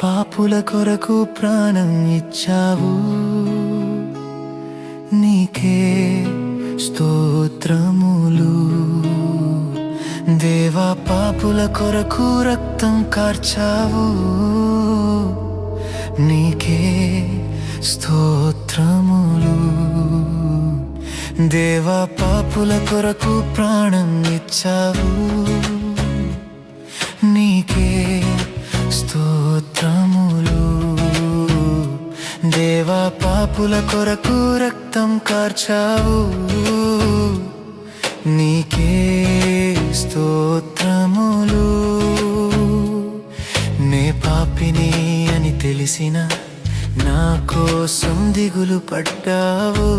పాపుల కొరకు ప్రాణం ఇచ్చావు, నీకే స్తోత్రములు. దేవా, పాపుల కొరకు రక్తం కార్చావు, నీకే స్తోత్రములు. దేవా, పాపుల కొరకు ప్రాణం ఇచ్చావు, నీకే స్తోత్రములు. దేవా, పాపుల కొరకు రక్తం కార్చావు, నీకే స్తోత్రములు. నే పాపిని అని తెలిసిన నా కోసం దిగులు పడ్డావు,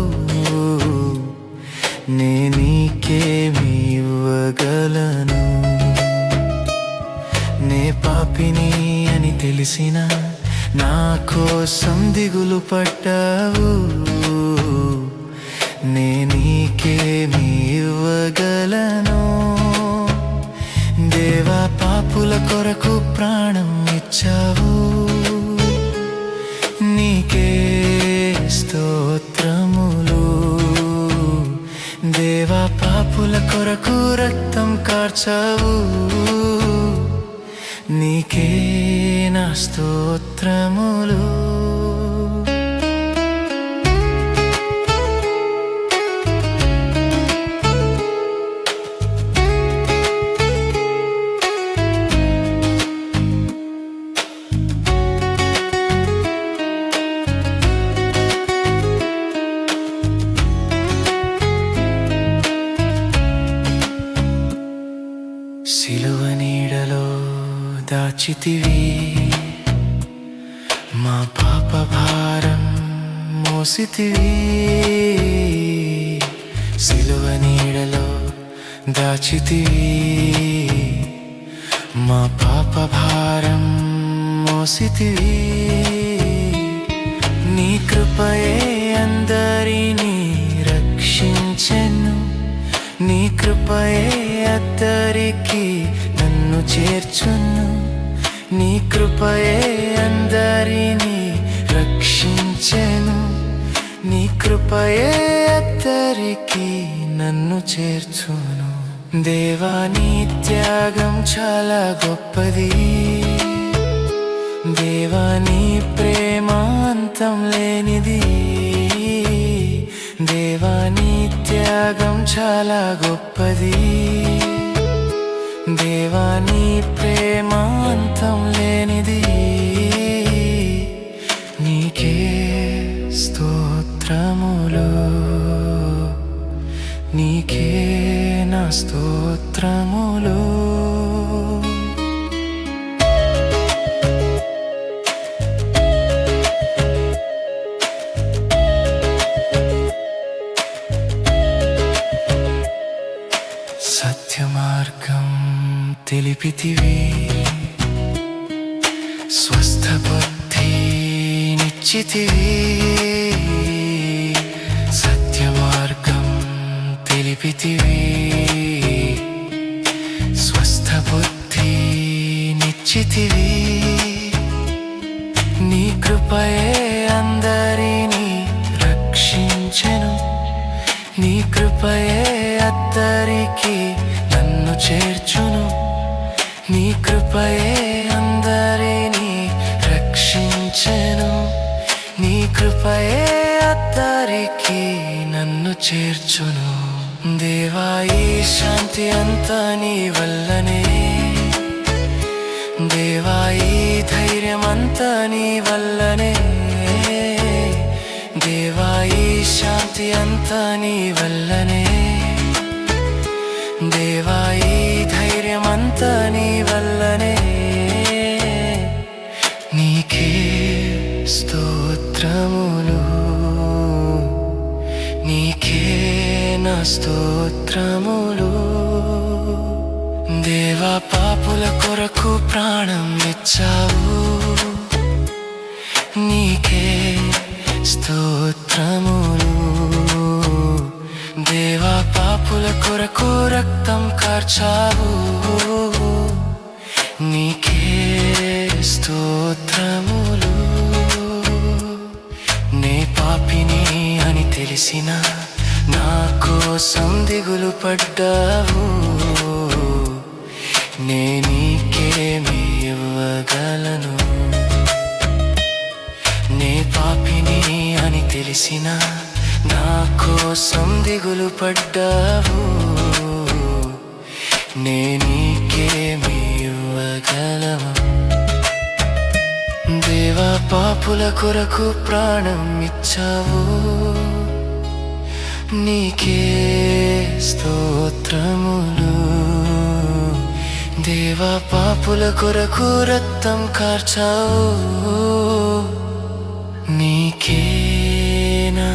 నే నీకేమి ఇవ్వగలను. నే పాపిని అని తెలిసిన నా కోసం దిగులు పడ్డావు, నే నీకేమి ఇవ్వగలను. దేవా, పాపుల కొరకు ప్రాణం ఇచ్చావు, నీకే స్తోత్రములు. దేవా, పాపుల కొరకు రక్తం కార్చావు, నీకే నా స్తోత్రములు. సిలువ నీడలో దాచితివి, మా పాప భారం మోసితివి. సిలువ నీడలో దాచితివి, మా పాప భారం మోసితివి. నీ కృపయే అందరినీ రక్షించెను, నీ కృపయే అద్దరికి నన్ను చేర్చును. నీ కృపయే అందరినీ రక్షించెను, నీ కృపయే అద్దరికి నన్ను చేర్చును. దేవా, నీ త్యాగం చాలా గొప్పది, దేవా, నీ ప్రేమ అంతం లేనిది. దేవా, నీ త్యాగం చాలా గొప్పది, దేవా, నీ ప్రేమ అంతం లేనిది. నీకే స్తోత్రములు, నీకే నా స్తోత్రములు. సత్య మార్గం తెలిపితివి, స్వస్థ బుద్ధినిచ్చితివి. సత్య మార్గం తెలిపితివి, స్వస్థ బుద్ధినిచ్చితివి. నీ కృపయే అందరినీ రక్షించెను, నీ కృపయే అద్దరికి నన్ను చేర్చును. నీ కృపయే అందరినీ రక్షించెను, నీ కృపయే అద్దరికి నన్ను చేర్చును. దేవా, ఈ శాంతి అంతా నీ వల్లనే, దేవా, ఈ ధైర్యం అంతా నీ వల్లనే. దేవా, ఈ శాంతి అంతా నీ వల్లనే, దేవా, ఈ ధైర్యం అంతా నీ వల్లనే. నీకే స్తోత్రములు, నీకే నా స్తోత్రములు. దేవా, పాపుల కొరకు ప్రాణం ఇచ్చావు, నీకే స్తోత్రములు. దేవా, పాపుల కొరకు రక్తం కార్చావు, నీకే స్తోత్రములు. పడ్డావు నీకేమి ఇవ్వగలను నే పాపిని అని తెలిసిన నా కోసం దిగులు పడ్డావు నీకేమి ఇవ్వగలము దేవా పాపుల కొరకు ప్రాణం ఇచ్చావు నీకే స్తోత్రములు దేవా పాపుల కొరకు రక్తం కార్చావు నీకే నా